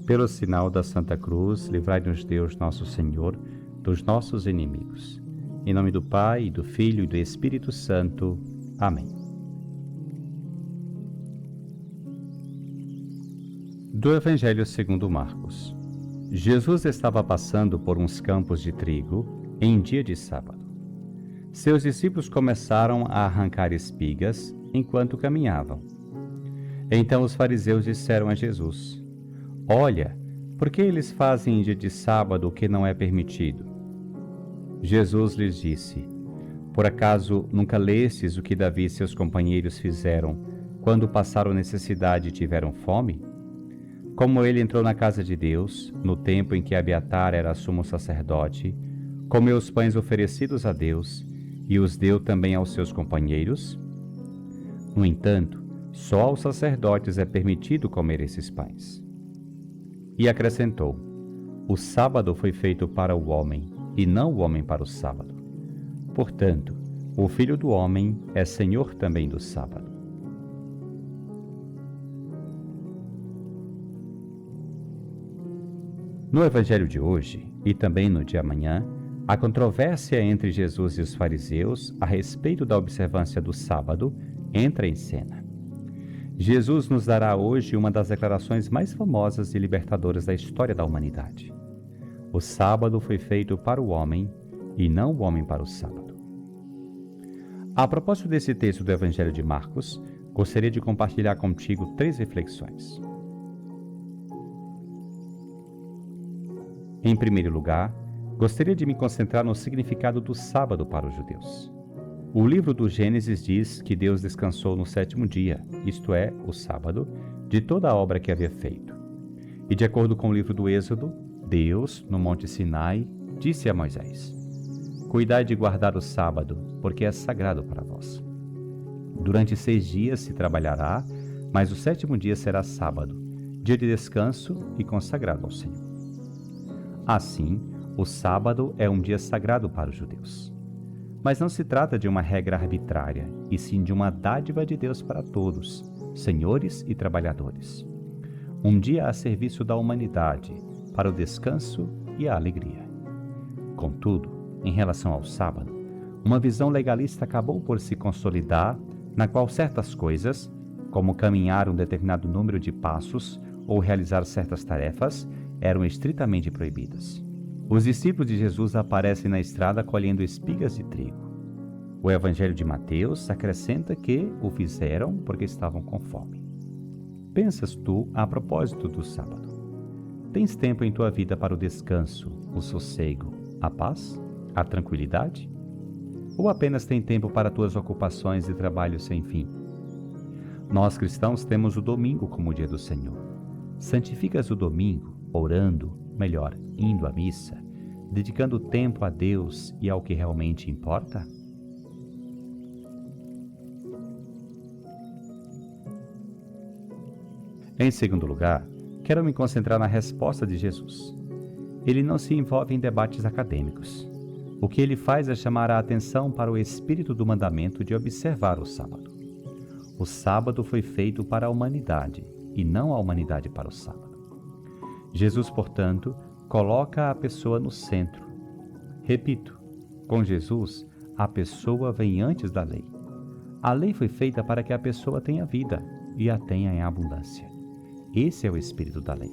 Pelo sinal da Santa Cruz, livrai-nos Deus nosso Senhor dos nossos inimigos. Em nome do Pai, e do Filho e do Espírito Santo. Amém. Do Evangelho segundo Marcos. Jesus estava passando por uns campos de trigo em dia de sábado. Seus discípulos começaram a arrancar espigas enquanto caminhavam. Então os fariseus disseram a Jesus: Olha, por que eles fazem em dia de sábado o que não é permitido? Jesus lhes disse: Por acaso nunca lestes o que Davi e seus companheiros fizeram quando passaram necessidade e tiveram fome? Como ele entrou na casa de Deus, no tempo em que Abiatar era sumo sacerdote, comeu os pães oferecidos a Deus e os deu também aos seus companheiros? No entanto, só aos sacerdotes é permitido comer esses pães. E acrescentou: O sábado foi feito para o homem, e não o homem para o sábado. Portanto, o Filho do Homem é Senhor também do sábado. No Evangelho de hoje, e também no de amanhã, a controvérsia entre Jesus e os fariseus a respeito da observância do sábado entra em cena. Jesus nos dará hoje uma das declarações mais famosas e libertadoras da história da humanidade. O sábado foi feito para o homem, e não o homem para o sábado. A propósito desse texto do Evangelho de Marcos, gostaria de compartilhar contigo 3 reflexões. Em primeiro lugar, gostaria de me concentrar no significado do sábado para os judeus. O livro do Gênesis diz que Deus descansou no 7º dia, isto é, o sábado, de toda a obra que havia feito. E de acordo com o livro do Êxodo, Deus, no Monte Sinai, disse a Moisés: Cuidai de guardar o sábado, porque é sagrado para vós. Durante 6 dias se trabalhará, mas o 7º dia será sábado, dia de descanso e consagrado ao Senhor. Assim, o sábado é um dia sagrado para os judeus. Mas não se trata de uma regra arbitrária, e sim de uma dádiva de Deus para todos, senhores e trabalhadores. Um dia a serviço da humanidade, para o descanso e a alegria. Contudo, em relação ao sábado, uma visão legalista acabou por se consolidar, na qual certas coisas, como caminhar um determinado número de passos ou realizar certas tarefas, eram estritamente proibidas. Os discípulos de Jesus aparecem na estrada colhendo espigas de trigo. O Evangelho de Mateus acrescenta que o fizeram porque estavam com fome. Pensas tu a propósito do sábado? Tens tempo em tua vida para o descanso, o sossego, a paz, a tranquilidade? Ou apenas tem tempo para tuas ocupações e trabalhos sem fim? Nós cristãos temos o domingo como o dia do Senhor. Santificas o domingo orando, melhor, indo à missa, dedicando tempo a Deus e ao que realmente importa? Em segundo lugar, quero me concentrar na resposta de Jesus. Ele não se envolve em debates acadêmicos. O que ele faz é chamar a atenção para o espírito do mandamento de observar o sábado. O sábado foi feito para a humanidade, e não a humanidade para o sábado. Jesus, portanto, coloca a pessoa no centro. Repito, com Jesus, a pessoa vem antes da lei. A lei foi feita para que a pessoa tenha vida e a tenha em abundância. Esse é o espírito da lei.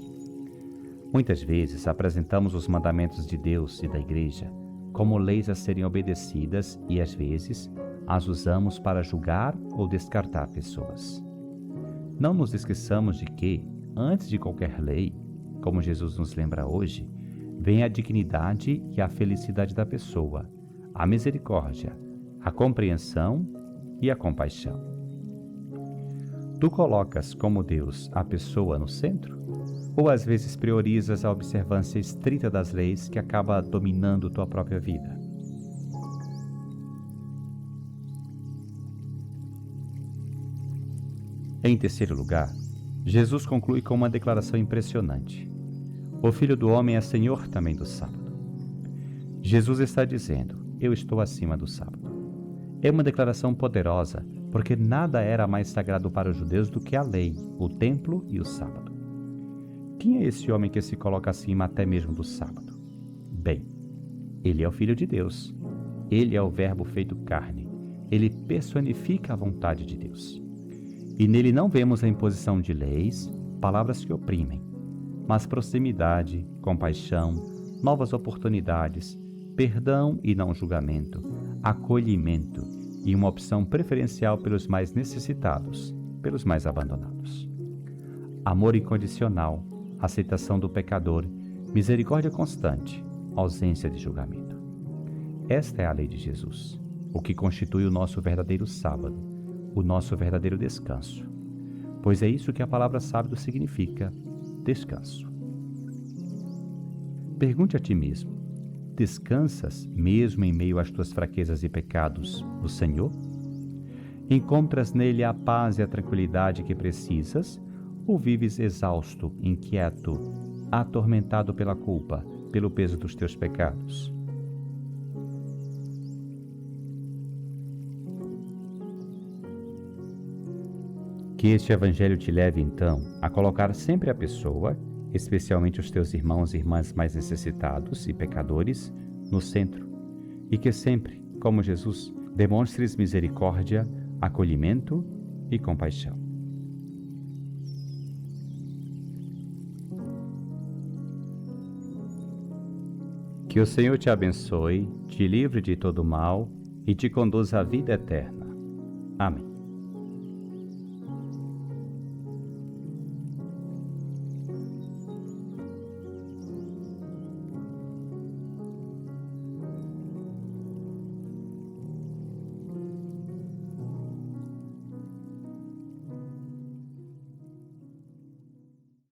Muitas vezes apresentamos os mandamentos de Deus e da Igreja como leis a serem obedecidas e, às vezes, as usamos para julgar ou descartar pessoas. Não nos esqueçamos de que, antes de qualquer lei, como Jesus nos lembra hoje, vem a dignidade e a felicidade da pessoa, a misericórdia, a compreensão e a compaixão. Tu colocas como Deus a pessoa no centro? Ou às vezes priorizas a observância estrita das leis que acaba dominando tua própria vida? Em terceiro lugar, Jesus conclui com uma declaração impressionante. O Filho do Homem é Senhor também do sábado. Jesus está dizendo: eu estou acima do sábado. É uma declaração poderosa, porque nada era mais sagrado para os judeus do que a lei, o templo e o sábado. Quem é esse homem que se coloca acima até mesmo do sábado? Bem, ele é o Filho de Deus. Ele é o Verbo feito carne. Ele personifica a vontade de Deus. E nele não vemos a imposição de leis, palavras que oprimem, mas proximidade, compaixão, novas oportunidades, perdão e não julgamento, acolhimento e uma opção preferencial pelos mais necessitados, pelos mais abandonados. Amor incondicional, aceitação do pecador, misericórdia constante, ausência de julgamento. Esta é a lei de Jesus, o que constitui o nosso verdadeiro sábado, o nosso verdadeiro descanso. Pois é isso que a palavra sábado significa: descanso. Pergunte a ti mesmo: descansas, mesmo em meio às tuas fraquezas e pecados, no Senhor? Encontras nele a paz e a tranquilidade que precisas, ou vives exausto, inquieto, atormentado pela culpa, pelo peso dos teus pecados? Que este Evangelho te leve, então, a colocar sempre a pessoa, especialmente os teus irmãos e irmãs mais necessitados e pecadores, no centro, e que sempre, como Jesus, demonstres misericórdia, acolhimento e compaixão. Que o Senhor te abençoe, te livre de todo mal e te conduza à vida eterna. Amém.